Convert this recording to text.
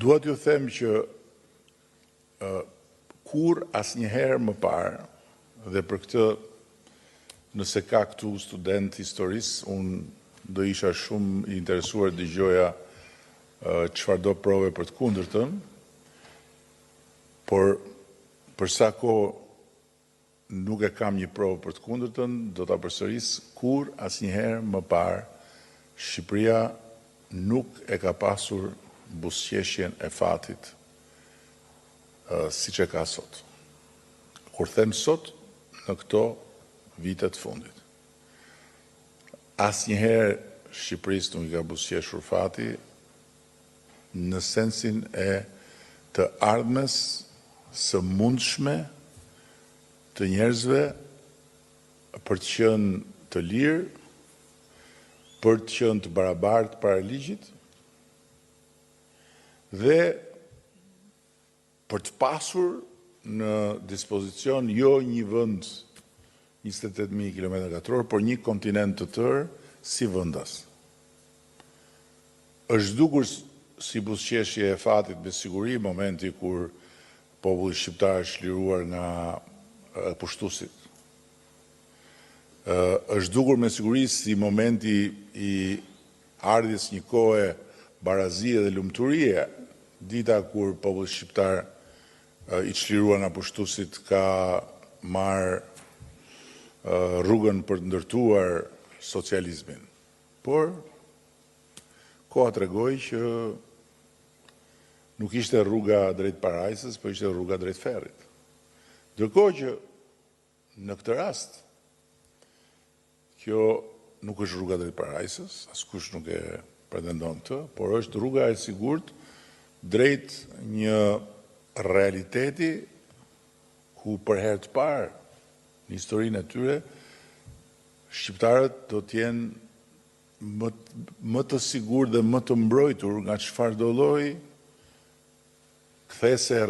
Dua t'ju them që kur asnjëherë më parë, dhe për këtë nëse ka këtu student historisë, unë do isha shumë i interesuar të dëgjoja çfarëdo prove për të kundërtën, por për sa kohë nuk e kam një provë për të kundërtën, do ta përsëris, kur asnjëherë më parë Shqipëria nuk e ka pasur buzëqeshjen e fatit siç e ka sot. Kur them sot, në këto vitet të fundit. Asnjëherë Shqipërisë nuk i ka buzëqeshur fati në sensin e të ardhmes së mundshme të njerëzve për të qenë të lirë, për të qenë të barabartë para ligjit dhe për të pasur në dispozicion jo një vend 28.000 km², por një kontinent të tërë si vendas. Është dukur si buzëqeshje e fatit me siguri momenti kur populli shqiptar është liruar nga pushtuesit. Është dukur me siguri si momenti i ardhjes një kohe barazie dhe lumturie, dita kur populli shqiptar i çliruar nga pushtuesit ka marrë rrugën për të ndërtuar socializmin. Por koha tregoi që nuk ishte rruga drejt parajsës, por ishte rruga drejt ferrit. Ndërkohë që në këtë rast kjo nuk është rruga drejt parajsës, askush nuk e pretendon këtë, por është rruga e sigurt drejt një realiteti ku për herë të parë në historinë e tyre shqiptarët do të jenë më të sigurt dhe më të mbrojtur nga çfarëdo lloj kthese